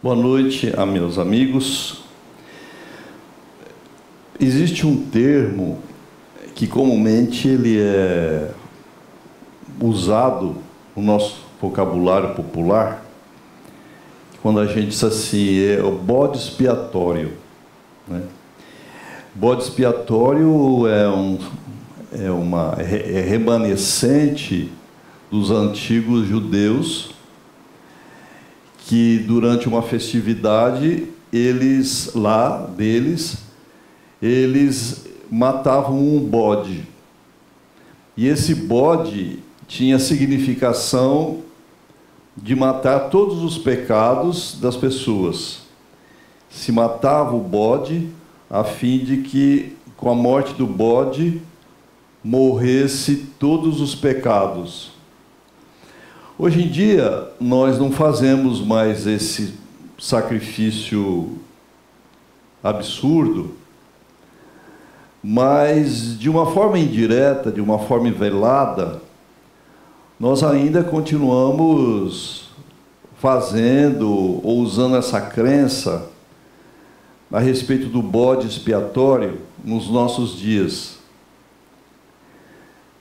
Boa noite a meus amigos. Existe um termo que comumente ele é usado no nosso vocabulário popular, quando a gente diz assim, é o bode expiatório, né? Bode expiatório é remanescente dos antigos judeus, que durante uma festividade, eles matavam um bode. E esse bode tinha a significação de matar todos os pecados das pessoas. Se matava o bode a fim de que, com a morte do bode, morresse todos os pecados. Hoje em dia, nós não fazemos mais esse sacrifício absurdo, mas de uma forma indireta, de uma forma velada, nós ainda continuamos fazendo ou usando essa crença a respeito do bode expiatório nos nossos dias.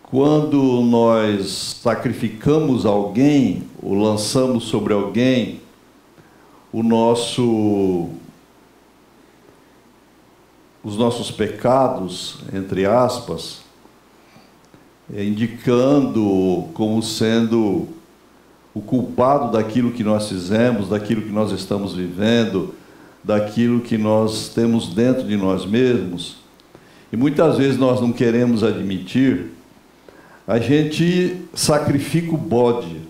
Quando nós sacrificamos alguém, ou lançamos sobre alguém os nossos pecados, entre aspas, indicando como sendo o culpado daquilo que nós fizemos, daquilo que nós estamos vivendo, daquilo que nós temos dentro de nós mesmos, e muitas vezes nós não queremos admitir, a gente sacrifica o bode.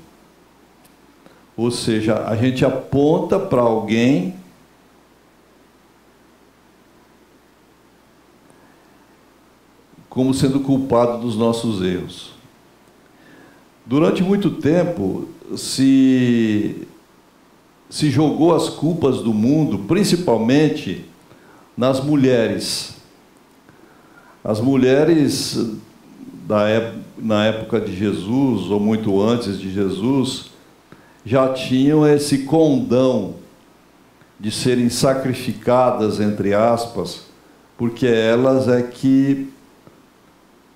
Ou seja, a gente aponta para alguém como sendo culpado dos nossos erros. Durante muito tempo, se jogou as culpas do mundo, principalmente nas mulheres. As mulheres na época de Jesus, ou muito antes de Jesus, já tinham esse condão de serem sacrificadas, entre aspas, porque elas é que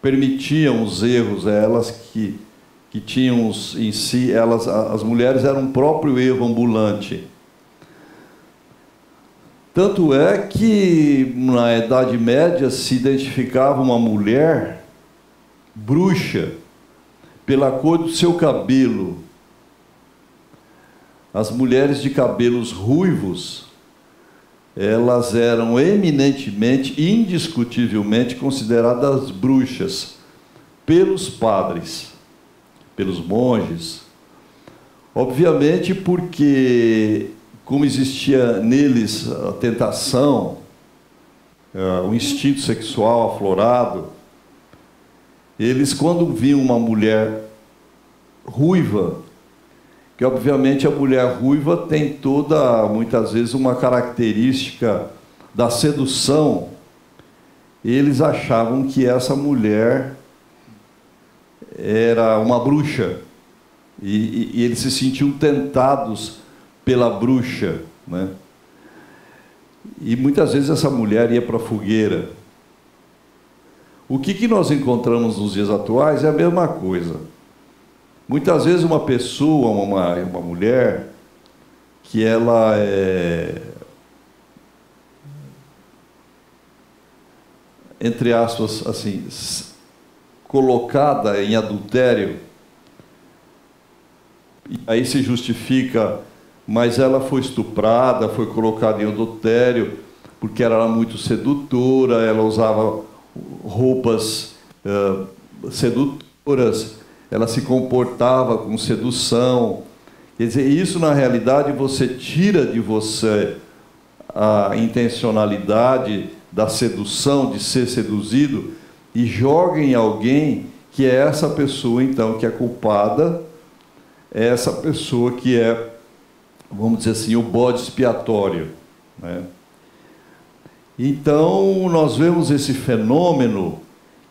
permitiam os erros, elas que tinham em si, as mulheres eram o próprio erro ambulante. Tanto é que na Idade Média se identificava uma mulher bruxa pela cor do seu cabelo. As mulheres de cabelos ruivos, elas eram eminentemente, indiscutivelmente consideradas bruxas pelos padres, pelos monges. Obviamente porque, como existia neles a tentação, o instinto sexual aflorado, eles, quando viam uma mulher ruiva, que obviamente a mulher ruiva tem toda, muitas vezes, uma característica da sedução, eles achavam que essa mulher era uma bruxa, e eles se sentiam tentados pela bruxa, né? E muitas vezes essa mulher ia para a fogueira. O que nós encontramos nos dias atuais é a mesma coisa. Muitas vezes uma pessoa, uma mulher, que ela é, entre aspas, assim, colocada em adultério, e aí se justifica, mas ela foi estuprada, foi colocada em adultério, porque ela era muito sedutora, ela usava roupas sedutoras, ela se comportava com sedução. Quer dizer, isso na realidade você tira de você a intencionalidade da sedução, de ser seduzido, e joga em alguém que é essa pessoa, então, que é culpada, é essa pessoa que é, vamos dizer assim, o bode expiatório, né? Então, nós vemos esse fenômeno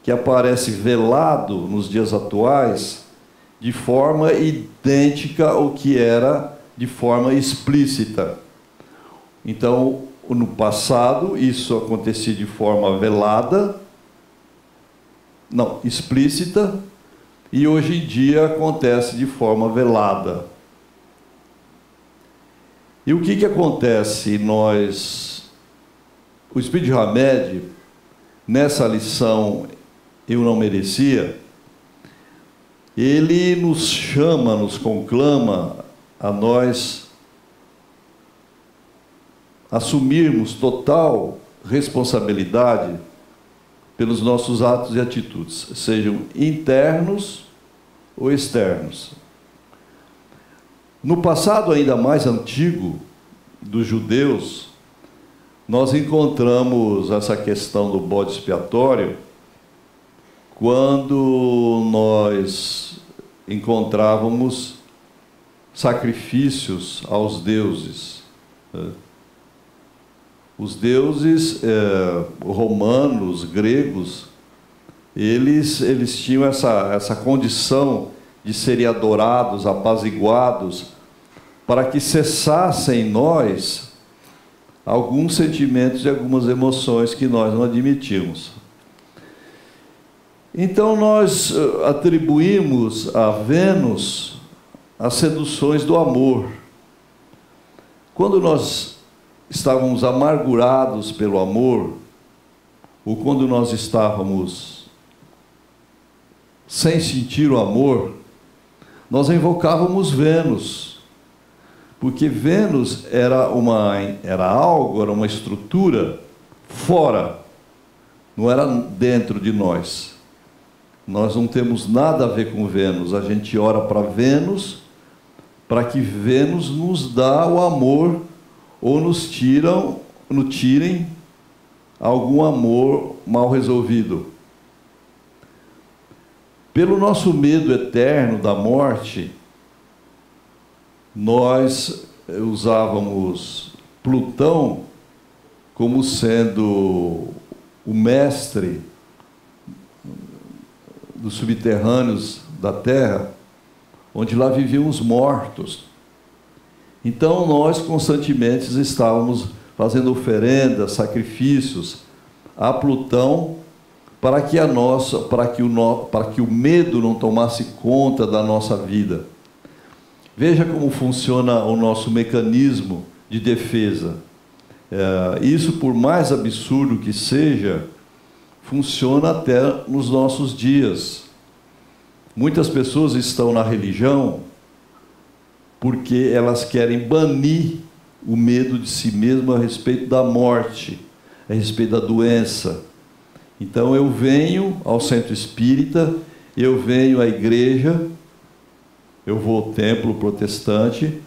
que aparece velado nos dias atuais, de forma idêntica ao que era de forma explícita. Então, no passado, isso acontecia de forma velada, não, explícita, e hoje em dia acontece de forma velada. E o que acontece? O Espírito de Hamed, nessa lição Eu Não Merecia, ele nos chama, nos conclama a nós assumirmos total responsabilidade pelos nossos atos e atitudes, sejam internos ou externos. No passado ainda mais antigo dos judeus, nós encontramos essa questão do bode expiatório quando nós encontrávamos sacrifícios aos deuses. Os deuses romanos, gregos, eles tinham essa condição de serem adorados, apaziguados, para que cessassem em nós alguns sentimentos e algumas emoções que nós não admitimos. Então nós atribuímos a Vênus as seduções do amor. Quando nós estávamos amargurados pelo amor, ou quando nós estávamos sem sentir o amor, nós invocávamos Vênus, porque Vênus era algo, era uma estrutura fora, não era dentro de nós. Nós não temos nada a ver com Vênus. A gente ora para Vênus, para que Vênus nos dá o amor, ou nos tirem algum amor mal resolvido. Pelo nosso medo eterno da morte, nós usávamos Plutão como sendo o mestre dos subterrâneos da Terra, onde lá viviam os mortos. Então nós constantemente estávamos fazendo oferendas, sacrifícios a Plutão, para que o medo não tomasse conta da nossa vida. Veja como funciona o nosso mecanismo de defesa. Isso, por mais absurdo que seja, funciona até nos nossos dias. Muitas pessoas estão na religião porque elas querem banir o medo de si mesmo a respeito da morte, a respeito da doença. Então eu venho ao centro espírita, eu venho à igreja, eu vou ao templo protestante,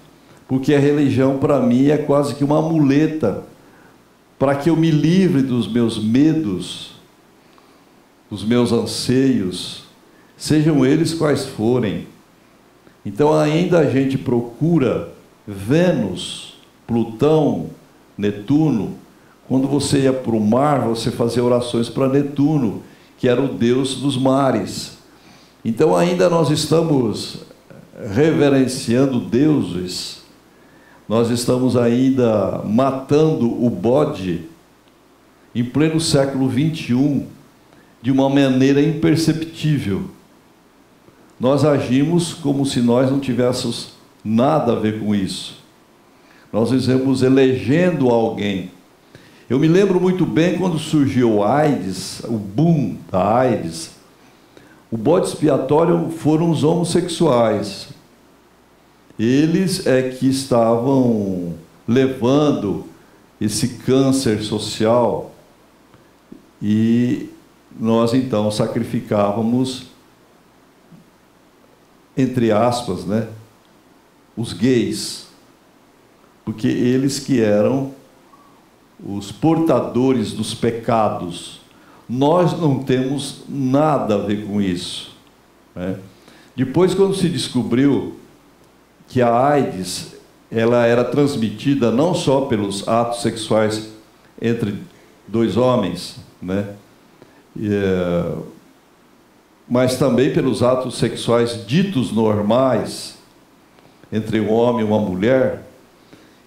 porque a religião para mim é quase que uma muleta para que eu me livre dos meus medos, dos meus anseios, sejam eles quais forem. Então ainda a gente procura Vênus, Plutão, Netuno. Quando você ia para o mar, você fazia orações para Netuno, que era o deus dos mares. Então ainda nós estamos reverenciando deuses, nós estamos ainda matando o bode em pleno século XXI, de uma maneira imperceptível. Nós agimos como se nós não tivéssemos nada a ver com isso. Nós estamos elegendo alguém. Eu me lembro muito bem quando surgiu a AIDS, o boom da AIDS. O bode expiatório foram os homossexuais. Eles é que estavam levando esse câncer social, e nós então sacrificávamos, entre aspas, né, os gays, porque eles que eram os portadores dos pecados. Nós não temos nada a ver com isso, né? Depois, quando se descobriu que a AIDS ela era transmitida não só pelos atos sexuais entre dois homens, né, mas também pelos atos sexuais ditos normais entre um homem e uma mulher,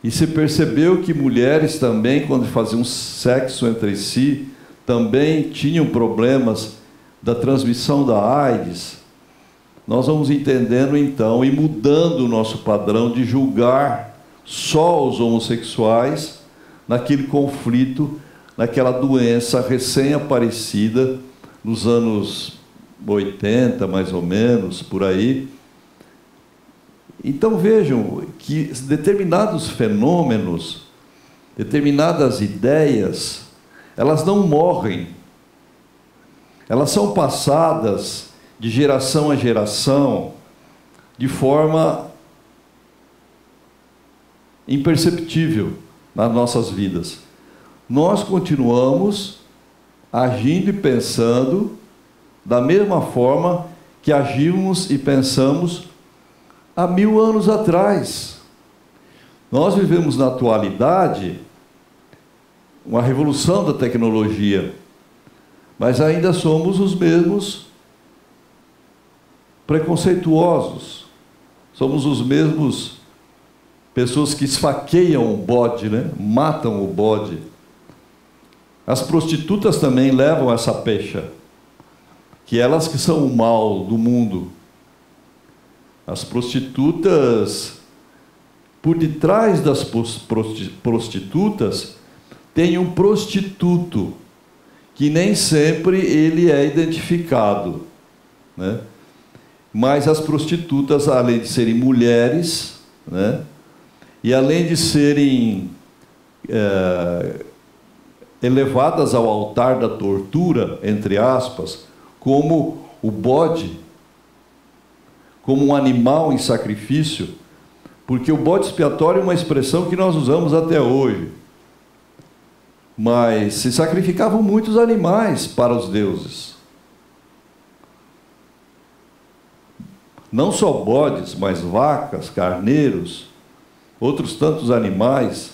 E se percebeu que mulheres também, quando faziam sexo entre si, também tinham problemas da transmissão da AIDS. Nós vamos entendendo então e mudando o nosso padrão de julgar só os homossexuais naquele conflito, naquela doença recém-aparecida nos anos 80, mais ou menos, por aí. Então vejam que determinados fenômenos, determinadas ideias, elas não morrem. Elas são passadas de geração a geração de forma imperceptível nas nossas vidas. Nós continuamos agindo e pensando da mesma forma que agimos e pensamos há 1000 anos atrás. Nós vivemos na atualidade uma revolução da tecnologia, mas ainda somos os mesmos preconceituosos, somos os mesmos pessoas que esfaqueiam o bode, né? Matam o bode. As prostitutas também levam essa pecha, que elas que são o mal do mundo. As prostitutas, por detrás das prostitutas, tem um prostituto, que nem sempre ele é identificado, né? Mas as prostitutas, além de serem mulheres, né? E além de serem elevadas ao altar da tortura, entre aspas, como o bode, como um animal em sacrifício, porque o bode expiatório é uma expressão que nós usamos até hoje. Mas se sacrificavam muitos animais para os deuses. Não só bodes, mas vacas, carneiros, outros tantos animais.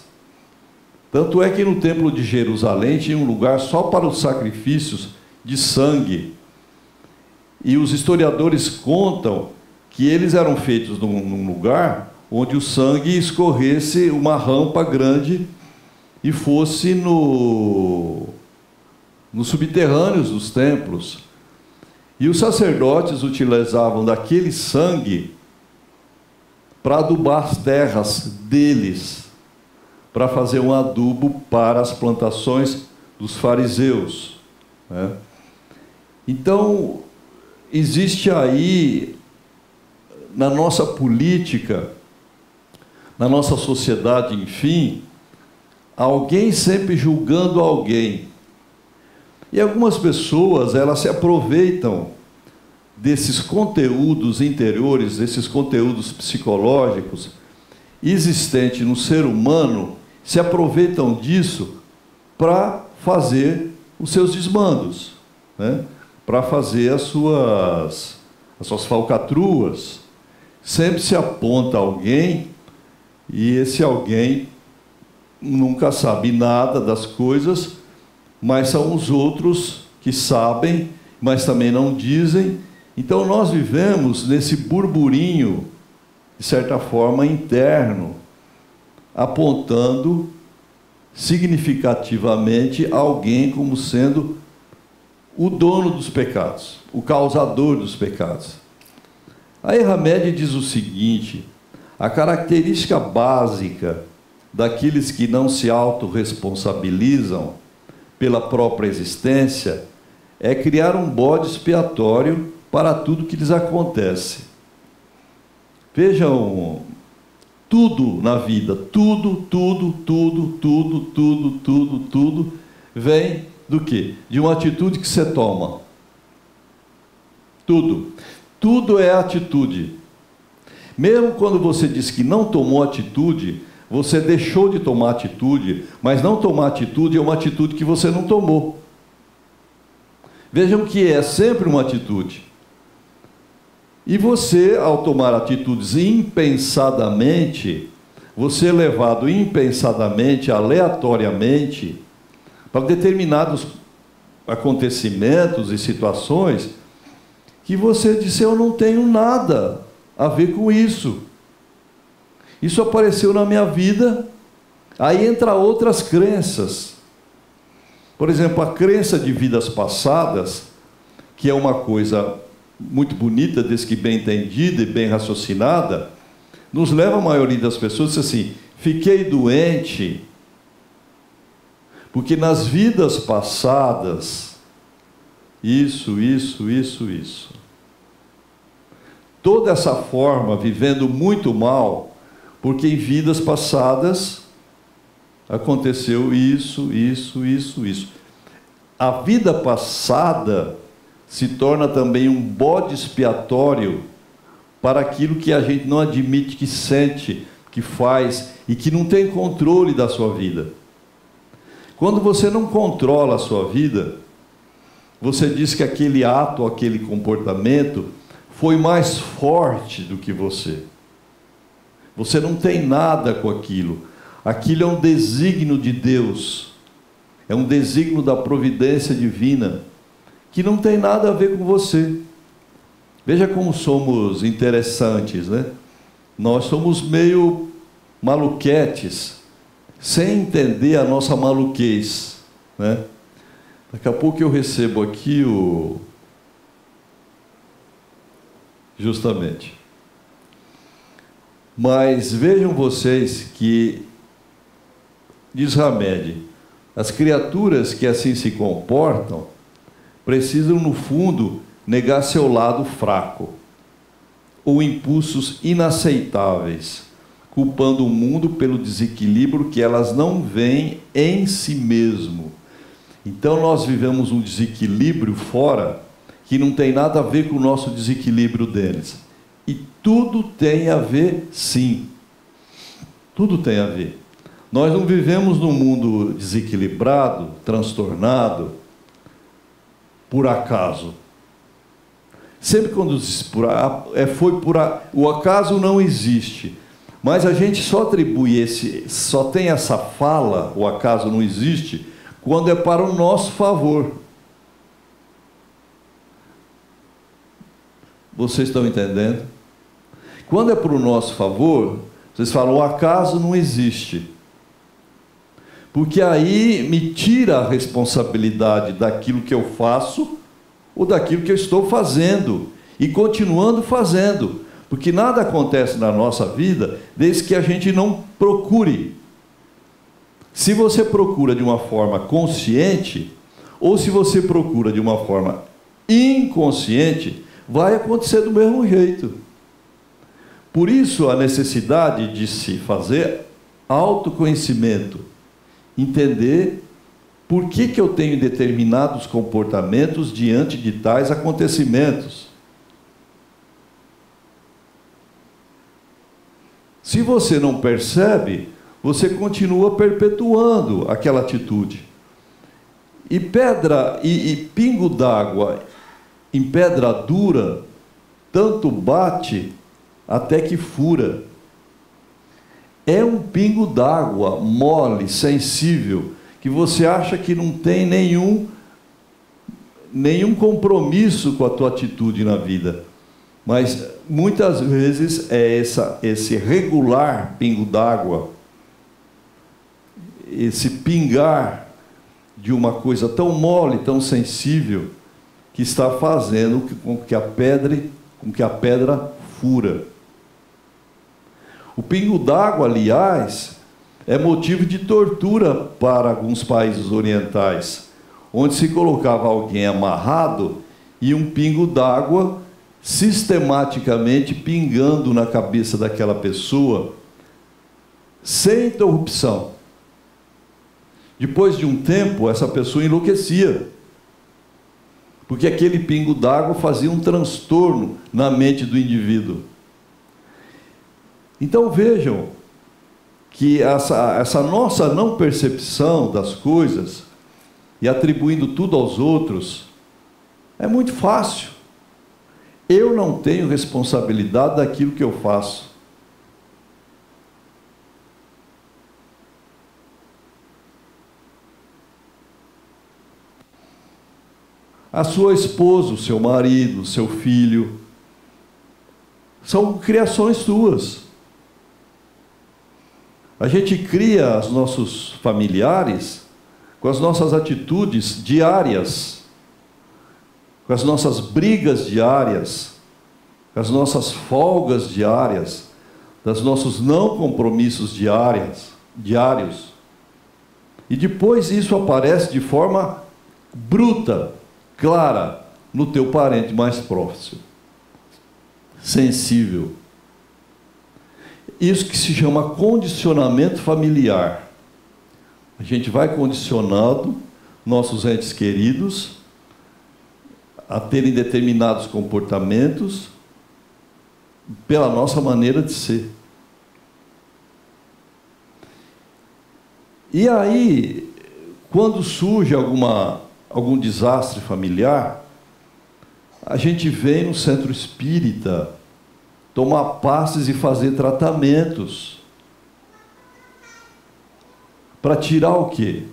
Tanto é que no Templo de Jerusalém tinha um lugar só para os sacrifícios de sangue. E os historiadores contam que eles eram feitos num lugar onde o sangue escorresse uma rampa grande e fosse nos subterrâneos dos templos. E os sacerdotes utilizavam daquele sangue para adubar as terras deles, para fazer um adubo para as plantações dos fariseus, né? Então, existe aí, na nossa política, na nossa sociedade, enfim, alguém sempre julgando alguém. E algumas pessoas, elas se aproveitam desses conteúdos interiores, desses conteúdos psicológicos existentes no ser humano, se aproveitam disso para fazer os seus desmandos, né? Para fazer as suas falcatruas. Sempre se aponta alguém, e esse alguém nunca sabe nada das coisas, mas são os outros que sabem, mas também não dizem. Então nós vivemos nesse burburinho, de certa forma, interno, apontando significativamente alguém como sendo o dono dos pecados, o causador dos pecados. A Erra Média diz o seguinte: a característica básica daqueles que não se autorresponsabilizam pela própria existência é criar um bode expiatório para tudo que lhes acontece. Vejam, tudo na vida, tudo vem do quê? De uma atitude que você toma. Tudo é atitude. Mesmo quando você diz que não tomou atitude, você deixou de tomar atitude, mas não tomar atitude é uma atitude que você não tomou. Vejam que é sempre uma atitude. E você, ao tomar atitudes impensadamente, você é levado impensadamente, aleatoriamente, para determinados acontecimentos e situações que você disse: eu não tenho nada a ver com isso. Isso apareceu na minha vida Aí entra outras crenças. Por exemplo, a crença de vidas passadas, que é uma coisa muito bonita, desde que bem entendida e bem raciocinada, nos leva a maioria das pessoas a dizer assim: fiquei doente porque nas vidas passadas, isso. Toda essa forma, vivendo muito mal, porque em vidas passadas aconteceu isso. A vida passada se torna também um bode expiatório para aquilo que a gente não admite que sente, que faz e que não tem controle da sua vida. Quando você não controla a sua vida, você diz que aquele ato, aquele comportamento foi mais forte do que você. Você não tem nada com aquilo. Aquilo é um desígnio de Deus. É um desígnio da providência divina, que não tem nada a ver com você. Veja como somos interessantes, né? Nós somos meio maluquetes, sem entender a nossa maluquez, né? Daqui a pouco eu recebo aqui justamente. Mas vejam vocês que, diz Hamed, as criaturas que assim se comportam precisam, no fundo, negar seu lado fraco, ou impulsos inaceitáveis, culpando o mundo pelo desequilíbrio que elas não veem em si mesmo. Então nós vivemos um desequilíbrio fora, que não tem nada a ver com o nosso desequilíbrio deles. E tudo tem a ver, sim. Tudo tem a ver. Nós não vivemos num mundo desequilibrado, transtornado, por acaso. Sempre quando o acaso não existe. Mas a gente só atribui só tem essa fala, o acaso não existe, quando é para o nosso favor. Vocês estão entendendo? Quando é para o nosso favor, vocês falam, o acaso não existe. Porque aí me tira a responsabilidade daquilo que eu faço ou daquilo que eu estou fazendo e continuando fazendo. Porque nada acontece na nossa vida desde que a gente não procure. Se você procura de uma forma consciente, ou se você procura de uma forma inconsciente, vai acontecer do mesmo jeito. Por isso a necessidade de se fazer autoconhecimento, entender por que eu tenho determinados comportamentos diante de tais acontecimentos. Se você não percebe, você continua perpetuando aquela atitude. E pingo d'água em pedra dura, tanto bate até que fura. É um pingo d'água mole, sensível, que você acha que não tem nenhum compromisso com a tua atitude na vida. Mas muitas vezes é esse regular pingo d'água, esse pingar de uma coisa tão mole, tão sensível, que está fazendo com que a pedra fura. O pingo d'água, aliás, é motivo de tortura para alguns países orientais, onde se colocava alguém amarrado e um pingo d'água sistematicamente pingando na cabeça daquela pessoa, sem interrupção. Depois de um tempo, essa pessoa enlouquecia, porque aquele pingo d'água fazia um transtorno na mente do indivíduo. Então vejam que essa nossa não percepção das coisas e atribuindo tudo aos outros é muito fácil. Eu não tenho responsabilidade daquilo que eu faço. A sua esposa, o seu marido, o seu filho, são criações suas. A gente cria os nossos familiares com as nossas atitudes diárias, com as nossas brigas diárias, com as nossas folgas diárias, dos nossos não compromissos diários. E depois isso aparece de forma bruta, clara, no teu parente mais próximo, sensível. Isso que se chama condicionamento familiar. A gente vai condicionando nossos entes queridos a terem determinados comportamentos pela nossa maneira de ser. E aí, quando surge algum desastre familiar, a gente vem no centro espírita tomar passes e fazer tratamentos. Para tirar o quê?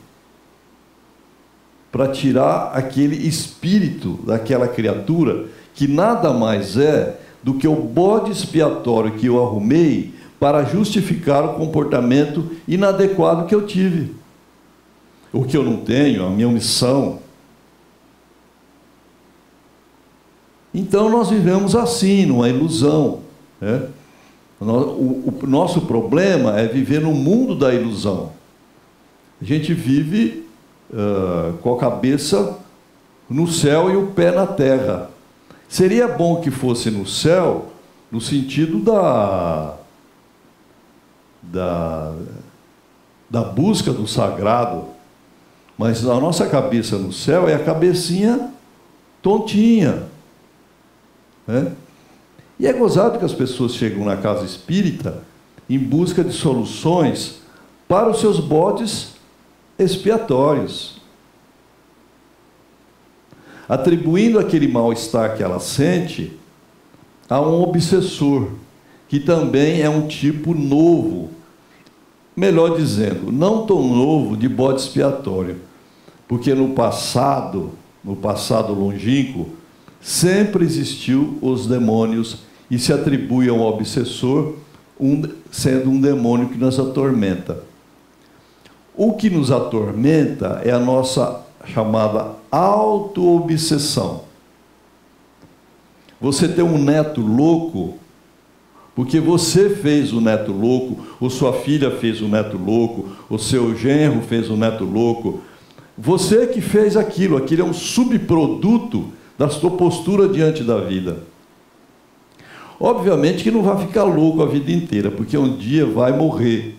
Para tirar aquele espírito daquela criatura, que nada mais é do que o bode expiatório que eu arrumei para justificar o comportamento inadequado que eu tive. O que eu não tenho, a minha omissão. Então nós vivemos assim, numa ilusão. Né? O nosso problema é viver no mundo da ilusão. A gente vive com a cabeça no céu e o pé na terra. Seria bom que fosse no céu, no sentido da busca do sagrado, mas a nossa cabeça no céu é a cabecinha tontinha. Né? E é gozado que as pessoas chegam na casa espírita em busca de soluções para os seus bodes expiatórios, atribuindo aquele mal-estar que ela sente a um obsessor, que também é um tipo novo, melhor dizendo, não tão novo, de bode expiatório, porque no passado longínquo, sempre existiu os demônios e se atribui ao obsessor, sendo um demônio que nos atormenta. O que nos atormenta é a nossa chamada auto-obsessão. Você tem um neto louco, porque você fez o neto louco, ou sua filha fez o neto louco, ou seu genro fez o neto louco. Você que fez aquilo é um subproduto da sua postura diante da vida. Obviamente que não vai ficar louco a vida inteira, porque um dia vai morrer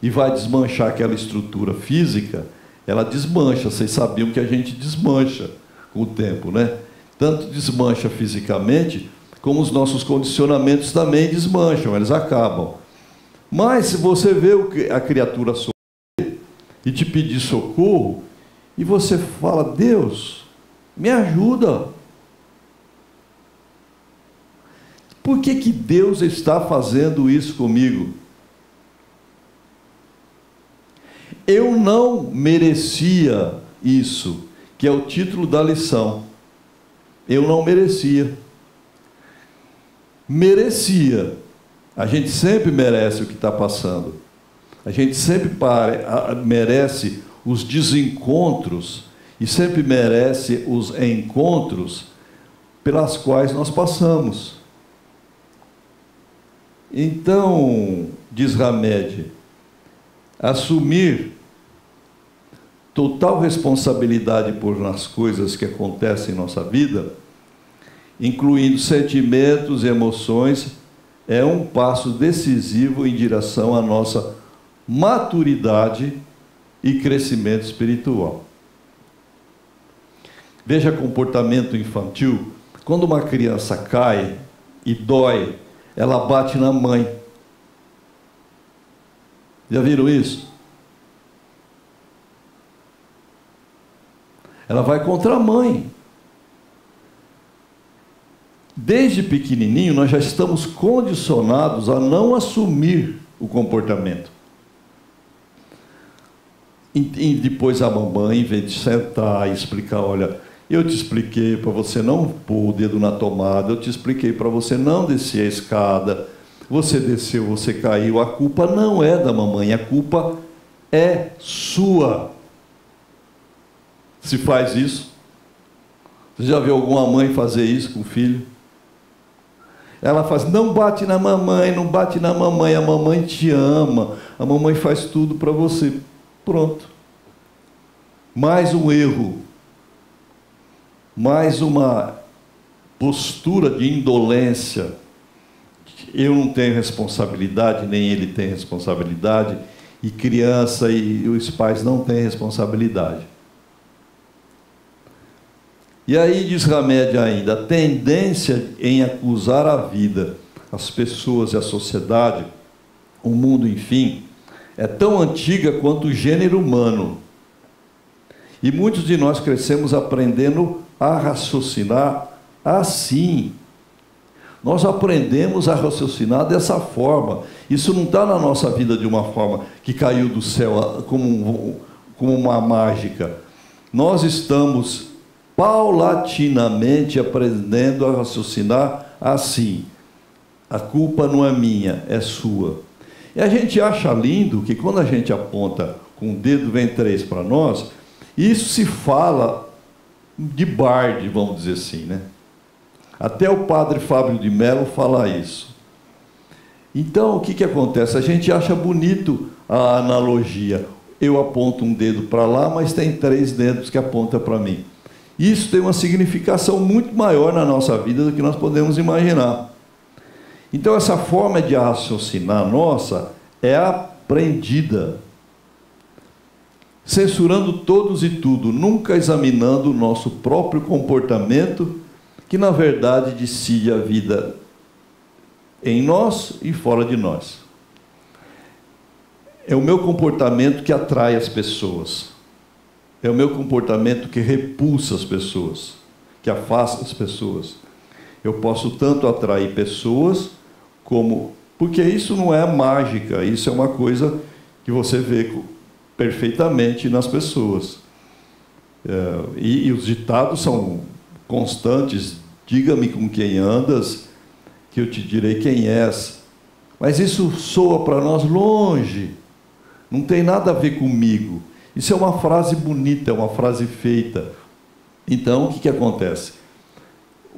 e vai desmanchar aquela estrutura física. Ela desmancha, vocês sabiam que a gente desmancha com o tempo, né? Tanto desmancha fisicamente, como os nossos condicionamentos também desmancham, eles acabam. Mas se você vê a criatura sofrer e te pedir socorro, e você fala, Deus, me ajuda. Por que que Deus está fazendo isso comigo? Eu não merecia isso, que é o título da lição. Eu não merecia. Merecia. A gente sempre merece o que está passando. A gente sempre merece os desencontros e sempre merece os encontros pelas quais nós passamos. Então, diz Hamed, assumir total responsabilidade por as coisas que acontecem em nossa vida, incluindo sentimentos e emoções, é um passo decisivo em direção à nossa maturidade e crescimento espiritual. Veja comportamento infantil. Quando uma criança cai e dói, ela bate na mãe. Já viram isso? Ela vai contra a mãe. Desde pequenininho, nós já estamos condicionados a não assumir o comportamento. E depois a mamãe, em vez de sentar e explicar, olha, eu te expliquei para você não pôr o dedo na tomada, eu te expliquei para você não descer a escada, você desceu, você caiu, a culpa não é da mamãe, a culpa é sua. Se faz isso, você já viu alguma mãe fazer isso com o filho? Ela faz, não bate na mamãe, não bate na mamãe, a mamãe te ama, a mamãe faz tudo para você. Pronto. Mais um erro, mais uma postura de indolência. Eu não tenho responsabilidade, nem ele tem responsabilidade, e criança e os pais não têm responsabilidade. E aí diz Hamed ainda, a tendência em acusar a vida, as pessoas e a sociedade, o mundo, enfim, é tão antiga quanto o gênero humano. E muitos de nós crescemos aprendendo a raciocinar assim. Nós aprendemos a raciocinar dessa forma. Isso não está na nossa vida de uma forma que caiu do céu como uma mágica. Nós estamos paulatinamente aprendendo a raciocinar assim. A culpa não é minha, é sua. E a gente acha lindo que quando a gente aponta com o dedo, vem três para nós, isso se fala de Bard, vamos dizer assim, né? Até o padre Fábio de Mello fala isso. Então, o que acontece? A gente acha bonito a analogia. Eu aponto um dedo para lá, mas tem três dedos que apontam para mim. Isso tem uma significação muito maior na nossa vida do que nós podemos imaginar. Então, essa forma de raciocinar nossa é aprendida, censurando todos e tudo, nunca examinando o nosso próprio comportamento, que na verdade decide a vida em nós e fora de nós. É o meu comportamento que atrai as pessoas. É o meu comportamento que repulsa as pessoas, que afasta as pessoas. Eu posso tanto atrair pessoas, como... Porque isso não é mágica, isso é uma coisa que você vê perfeitamente nas pessoas. E os ditados são constantes. Diga-me com quem andas, que eu te direi quem és. Mas isso soa para nós longe. Não tem nada a ver comigo. Isso é uma frase bonita, é uma frase feita. Então, o que acontece?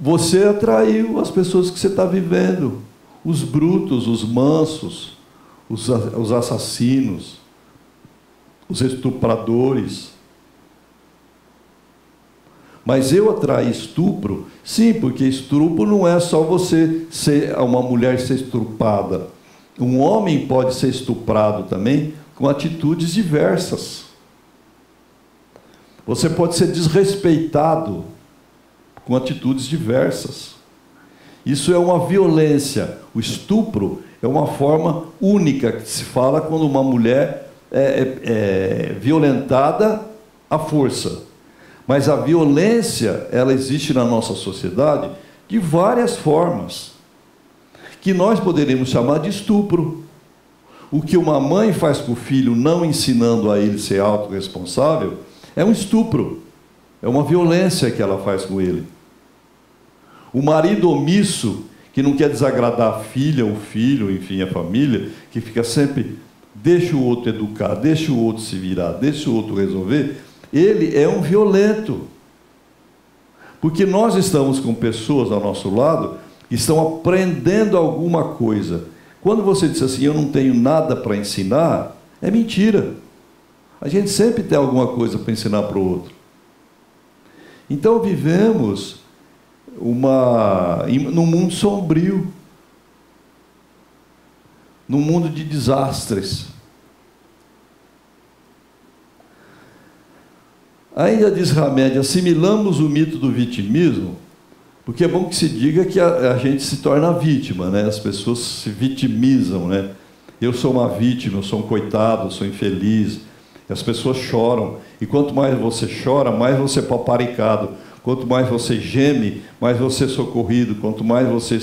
Você atraiu as pessoas que você está vivendo. Os brutos, os mansos, os assassinos, os estupradores. Mas eu atraí estupro? Sim, porque estupro não é só você ser uma mulher ser estuprada. Um homem pode ser estuprado também com atitudes diversas. Você pode ser desrespeitado com atitudes diversas. Isso é uma violência. O estupro é uma forma única que se fala quando uma mulher é violentada à força. Mas a violência, ela existe na nossa sociedade de várias formas, que nós poderíamos chamar de estupro. O que uma mãe faz com o filho, não ensinando a ele ser autorresponsável, é um estupro, é uma violência que ela faz com ele. O marido omisso, que não quer desagradar a filha, o filho, enfim, a família, que fica sempre, deixa o outro educar, deixa o outro se virar, deixa o outro resolver, ele é um violento. Porque nós estamos com pessoas ao nosso lado que estão aprendendo alguma coisa. Quando você diz assim, eu não tenho nada para ensinar, é mentira. A gente sempre tem alguma coisa para ensinar para o outro. Então vivemos num mundo sombrio, num mundo de desastres. Ainda diz Hamed, assimilamos o mito do vitimismo, porque é bom que se diga que a gente se torna vítima, né? As pessoas se vitimizam, né? Eu sou uma vítima, eu sou um coitado, eu sou infeliz. As pessoas choram, e quanto mais você chora, mais você é paparicado. Quanto mais você geme, mais você é socorrido. Quanto mais você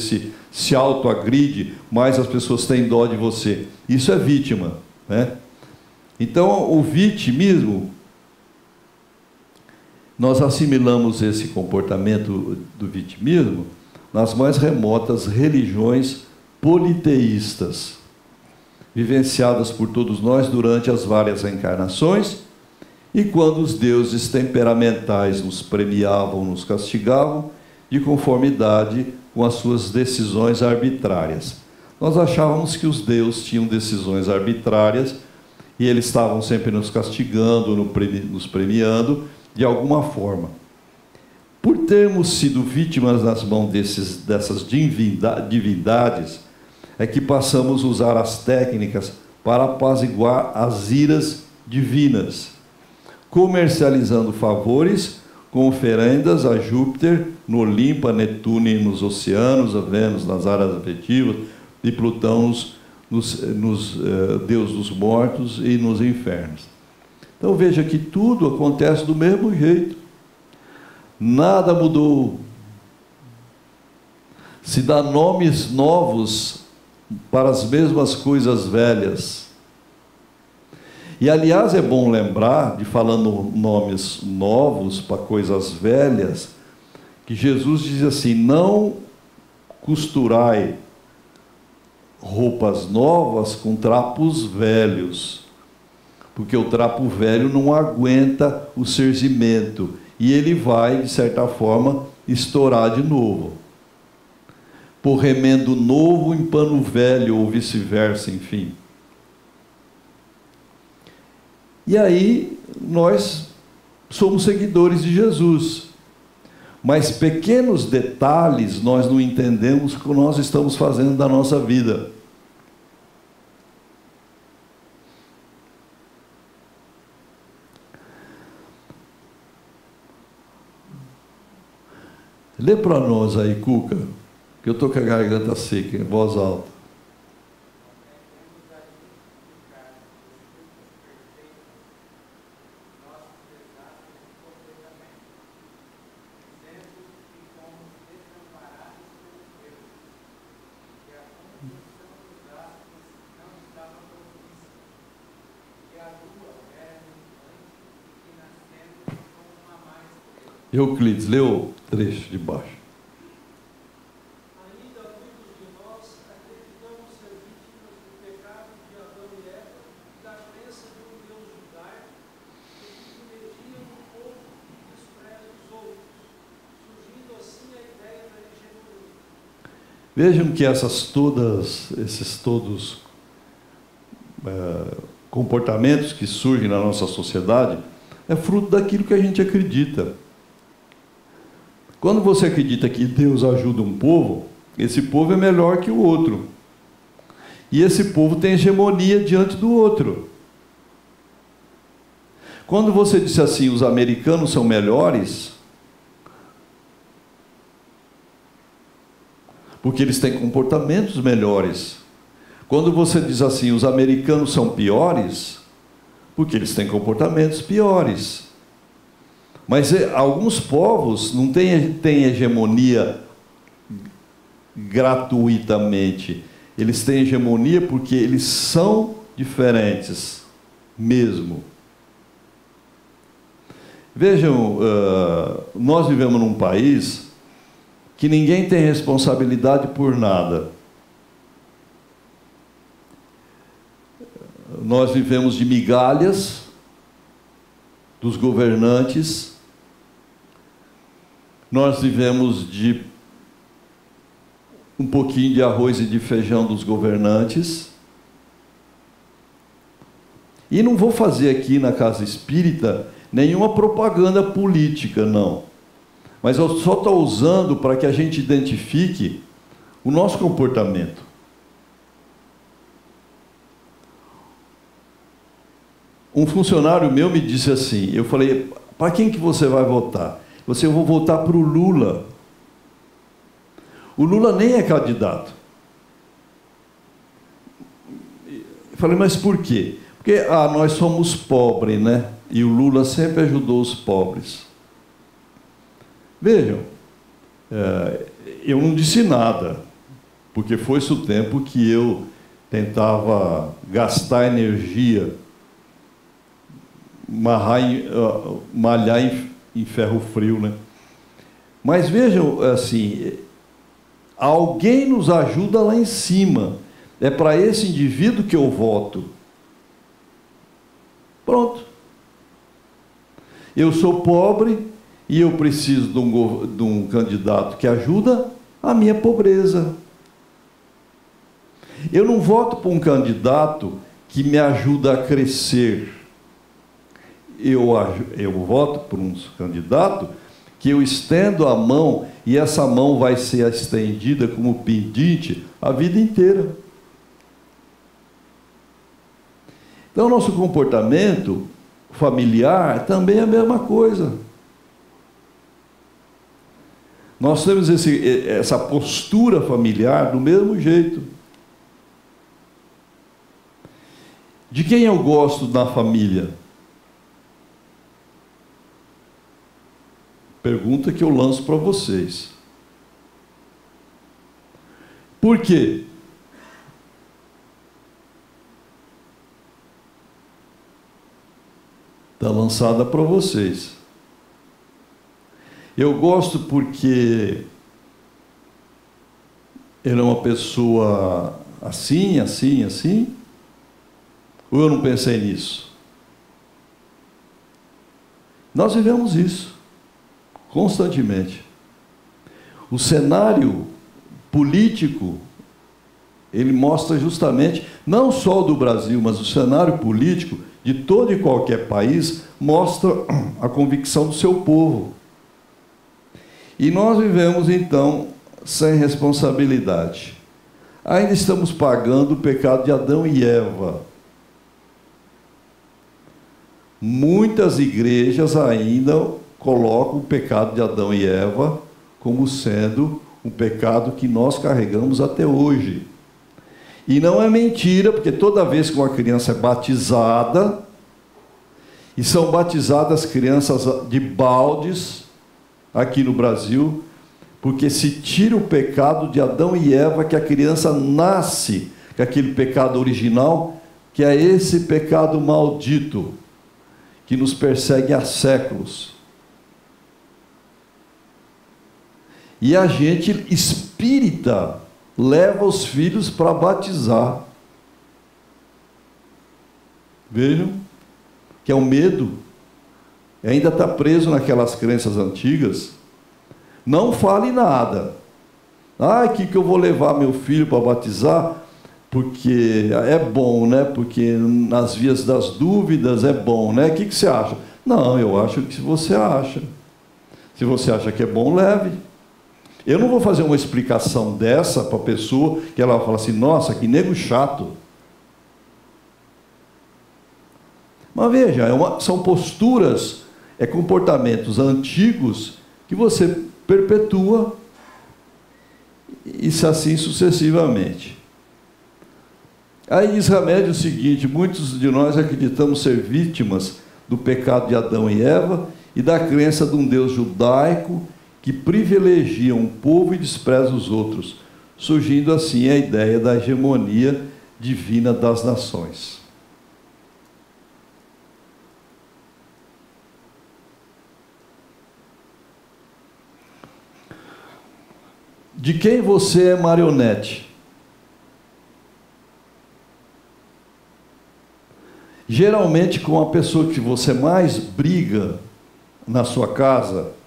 se autoagride, mais as pessoas têm dó de você. Isso é vítima, né? Então, o vitimismo, nós assimilamos esse comportamento do vitimismo nas mais remotas religiões politeístas, vivenciadas por todos nós durante as várias reencarnações, e quando os deuses temperamentais nos premiavam, nos castigavam, de conformidade com as suas decisões arbitrárias. Nós achávamos que os deuses tinham decisões arbitrárias e eles estavam sempre nos castigando, nos premiando de alguma forma. Por termos sido vítimas nas mãos dessas divindades, é que passamos a usar as técnicas para apaziguar as iras divinas, comercializando favores com oferendas a Júpiter no Olimpo, a Netuno e nos oceanos, a Vênus nas áreas afetivas, e Plutão nos Deus dos mortos e nos infernos. Então veja que tudo acontece do mesmo jeito. Nada mudou. Se dá nomes novos para as mesmas coisas velhas. E, aliás, é bom lembrar, de falando nomes novos para coisas velhas, que Jesus diz assim: não costurai roupas novas com trapos velhos, porque o trapo velho não aguenta o cerzimento e ele vai, de certa forma, estourar de novo. Por remendo novo em pano velho, ou vice-versa, enfim. E aí, nós somos seguidores de Jesus. Mas pequenos detalhes nós não entendemos o que nós estamos fazendo da nossa vida. Lê para nós aí, Cuca, que eu estou com a garganta seca, em voz alta. Euclides, lê o trecho de baixo. Ainda muitos de nós acreditamos ser vítimas do pecado de Adão e Eva e da crença de um Deus judaico que privilegia um povo e despreza os outros, surgindo assim a ideia da hegemonia. Vejam que esses todos comportamentos que surgem na nossa sociedade é fruto daquilo que a gente acredita. Quando você acredita que Deus ajuda um povo, esse povo é melhor que o outro. E esse povo tem hegemonia diante do outro. Quando você disse assim, os americanos são melhores, porque eles têm comportamentos melhores. Quando você diz assim, os americanos são piores, porque eles têm comportamentos piores. Mas alguns povos não têm hegemonia gratuitamente. Eles têm hegemonia porque eles são diferentes mesmo. Vejam, nós vivemos num país que ninguém tem responsabilidade por nada. Nós vivemos de migalhas dos governantes. Nós vivemos de um pouquinho de arroz e de feijão dos governantes. E não vou fazer aqui na Casa Espírita nenhuma propaganda política, não. Mas eu só estou usando para que a gente identifique o nosso comportamento. Um funcionário meu me disse assim, eu falei, para quem que você vai votar? Eu vou votar para o Lula. O Lula nem é candidato. Eu falei, mas por quê? Porque nós somos pobres, né? E o Lula sempre ajudou os pobres. Vejam, eu não disse nada, porque foi-se o tempo que eu tentava gastar energia, malhar em ferro frio, né? Mas vejam, assim, Alguém nos ajuda lá em cima. É para esse indivíduo que eu voto. Pronto. Eu sou pobre e eu preciso de um candidato que ajuda a minha pobreza. Eu não voto para um candidato que me ajuda a crescer. Eu voto por um candidato que eu estendo a mão e essa mão vai ser estendida como pedinte a vida inteira. Então, nosso comportamento familiar também é a mesma coisa. Nós temos essa postura familiar do mesmo jeito. De quem eu gosto na família? Pergunta que eu lanço para vocês. Por quê? Está lançada para vocês. Eu gosto porque ele é uma pessoa assim, assim, assim. Ou eu não pensei nisso? Nós vivemos isso constantemente. O cenário político, ele mostra justamente, não só do Brasil, mas o cenário político de todo e qualquer país, mostra a convicção do seu povo. E nós vivemos, então, sem responsabilidade. Ainda estamos pagando o pecado de Adão e Eva. Muitas igrejas ainda colocam o pecado de Adão e Eva como sendo um pecado que nós carregamos até hoje. E não é mentira, porque toda vez que uma criança é batizada, e são batizadas crianças de baldes, aqui no Brasil, porque se tira o pecado de Adão e Eva, que a criança nasce com aquele pecado original, que é esse pecado maldito, que nos persegue há séculos. E a gente espírita leva os filhos para batizar. Vejam, que é o medo. Ainda está preso naquelas crenças antigas. Não fale nada. Ah, que eu vou levar meu filho para batizar? Porque é bom, né? Porque nas vias das dúvidas é bom, né? O que você acha? Não, eu acho que você acha. Se você acha que é bom, leve. Eu não vou fazer uma explicação dessa para a pessoa que ela fala assim, nossa, que nego chato. Mas veja, são posturas, comportamentos antigos que você perpetua e assim sucessivamente. Aí diz Hamed o seguinte, muitos de nós acreditamos ser vítimas do pecado de Adão e Eva e da crença de um Deus judaico que privilegia um povo e despreza os outros, surgindo assim a ideia da hegemonia divina das nações. De quem você é marionete? Geralmente com a pessoa que você mais briga na sua casa,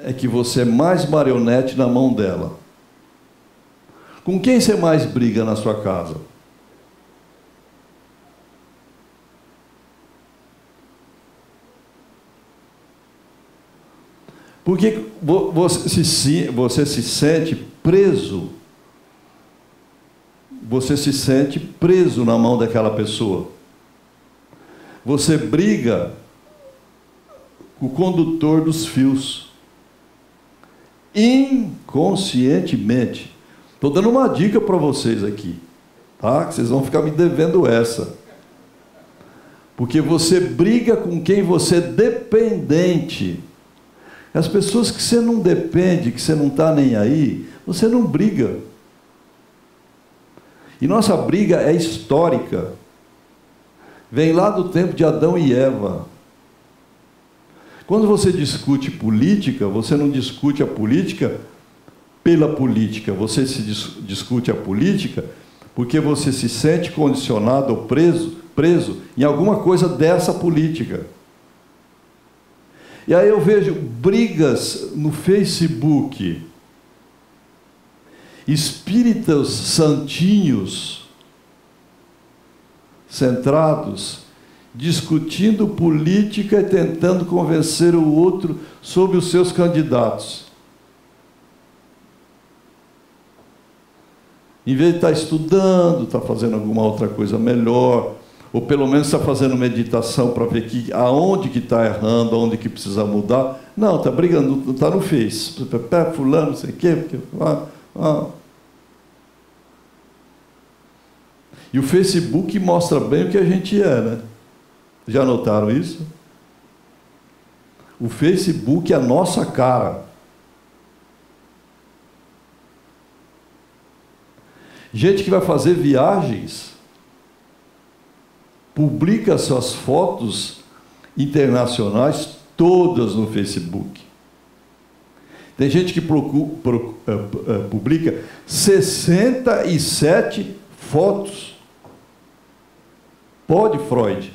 é que você é mais marionete na mão dela. Com quem você mais briga na sua casa? Porque você se sente preso. Você se sente preso na mão daquela pessoa. Você briga com o condutor dos fios. Inconscientemente. Estou dando uma dica para vocês aqui, tá? Que vocês vão ficar me devendo essa. Porque você briga com quem você é dependente. As pessoas que você não depende, que você não está nem aí, você não briga. E nossa briga é histórica. Vem lá do tempo de Adão e Eva. Quando você discute política, você não discute a política pela política, você se discute a política porque você se sente condicionado ou preso em alguma coisa dessa política. E aí eu vejo brigas no Facebook, espíritas santinhos, centrados, discutindo política e tentando convencer o outro sobre os seus candidatos. Em vez de estar estudando, estar fazendo alguma outra coisa melhor, ou pelo menos estar fazendo meditação para ver aonde que está errando, aonde que precisa mudar. Não, está brigando, está no Face. Fulano, não sei o quê. E o Facebook mostra bem o que a gente é, né? Já notaram isso? O Facebook é a nossa cara. Gente que vai fazer viagens, publica suas fotos internacionais todas no Facebook. Tem gente que publica 67 fotos. Pode, Freud?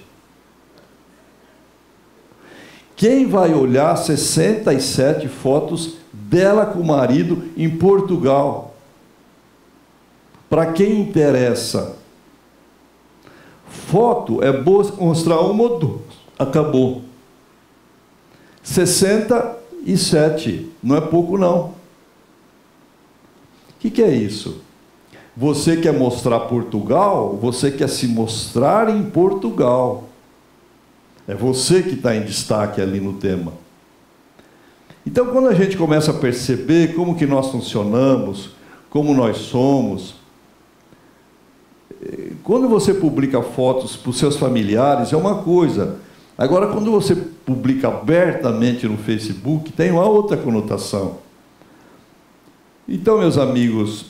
Quem vai olhar 67 fotos dela com o marido em Portugal? Para quem interessa? Foto é boa mostrar uma ou duas. Acabou. 67, não é pouco não. O que é isso? Você quer mostrar Portugal? Você quer se mostrar em Portugal. É você que está em destaque ali no tema. Então, quando a gente começa a perceber como que nós funcionamos, como nós somos, quando você publica fotos para os seus familiares, é uma coisa. Agora, quando você publica abertamente no Facebook, tem uma outra conotação. Então, meus amigos,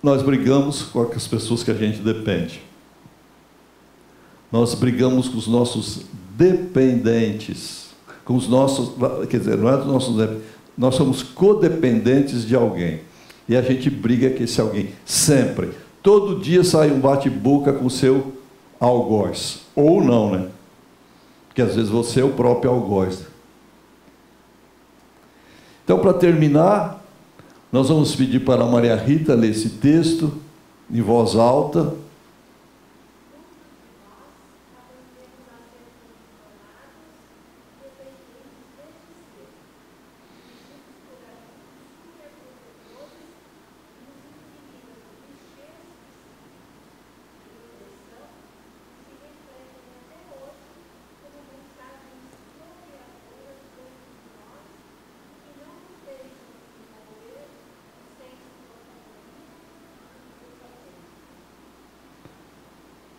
nós brigamos com as pessoas que a gente depende. Nós brigamos com os nossos dependentes, com os nossos, quer dizer, não é dos nossos dependentes, nós somos codependentes de alguém. E a gente briga com esse alguém, sempre. Todo dia sai um bate-boca com o seu algoz. Ou não, né? Porque às vezes você é o próprio algoz. Então, para terminar, nós vamos pedir para a Maria Rita ler esse texto em voz alta.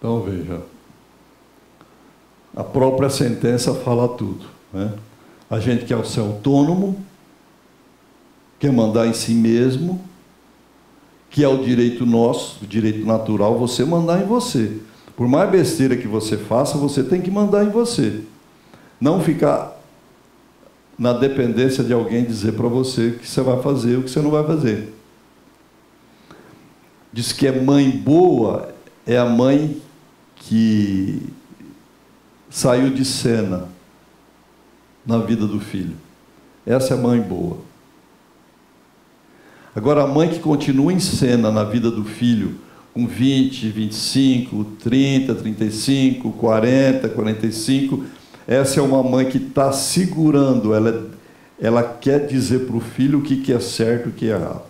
Então, veja, a própria sentença fala tudo, né? A gente quer ser autônomo, quer mandar em si mesmo, que é o direito nosso, o direito natural, você mandar em você. Por mais besteira que você faça, você tem que mandar em você. Não ficar na dependência de alguém dizer para você o que você vai fazer, o que você não vai fazer. Diz que é mãe boa, é a mãe que saiu de cena na vida do filho. Essa é a mãe boa. Agora, a mãe que continua em cena na vida do filho, com 20, 25, 30, 35, 40, 45, essa é uma mãe que está segurando, ela quer dizer para o filho o que é certo e o que é errado.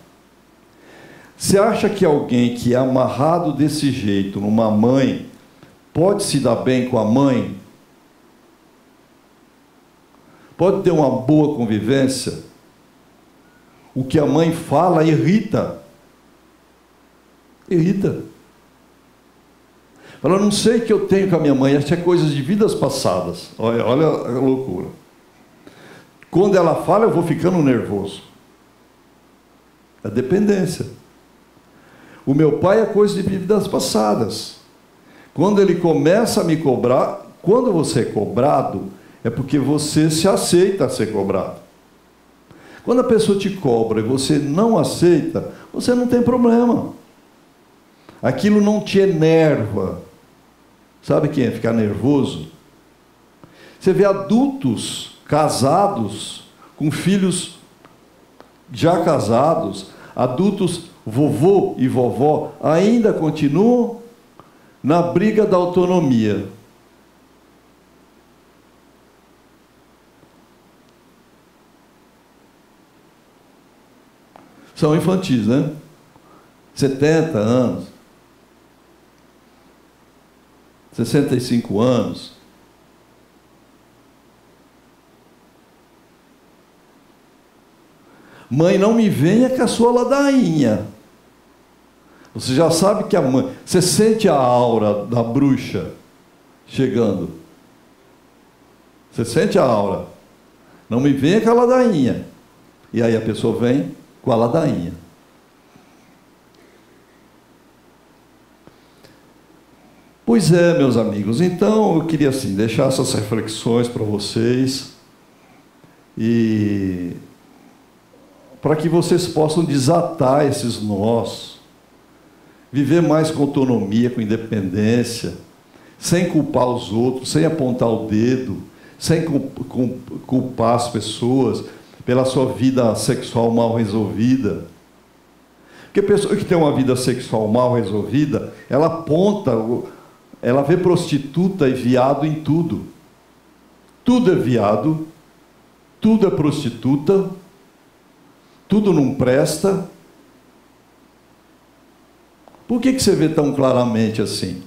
Você acha que alguém que é amarrado desse jeito, numa mãe, pode se dar bem com a mãe? Pode ter uma boa convivência? O que a mãe fala irrita. Irrita. Fala, não sei o que eu tenho com a minha mãe, acho que é coisas de vidas passadas. Olha a loucura. Quando ela fala, eu vou ficando nervoso. É dependência. O meu pai é coisa de vidas passadas. Quando ele começa a me cobrar, quando você é cobrado, é porque você se aceita a ser cobrado. Quando a pessoa te cobra e você não aceita, você não tem problema. Aquilo não te enerva. Sabe quem é ficar nervoso? Você vê adultos casados, com filhos já casados, adultos, vovô e vovó, ainda continuam na briga da autonomia. São infantis, né? 70 anos, 65 anos. Mãe, não me venha com a sua ladainha. Você já sabe que a mãe... Você sente a aura da bruxa chegando. Você sente a aura. Não me venha com a ladainha. E aí a pessoa vem com a ladainha. Pois é, meus amigos. Então, eu queria, assim, deixar essas reflexões para vocês. E... para que vocês possam desatar esses nós, viver mais com autonomia, com independência, sem culpar os outros, sem apontar o dedo, sem culpar as pessoas pela sua vida sexual mal resolvida. Porque a pessoa que tem uma vida sexual mal resolvida, ela aponta, ela vê prostituta e viado em tudo. Tudo é viado, tudo é prostituta, tudo não presta. Por que você vê tão claramente assim?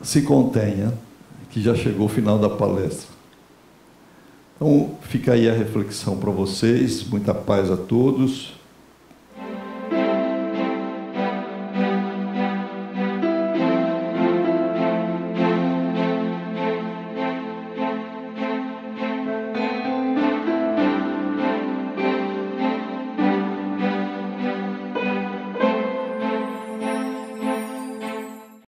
Se contenha, que já chegou o final da palestra. Então, fica aí a reflexão para vocês. Muita paz a todos.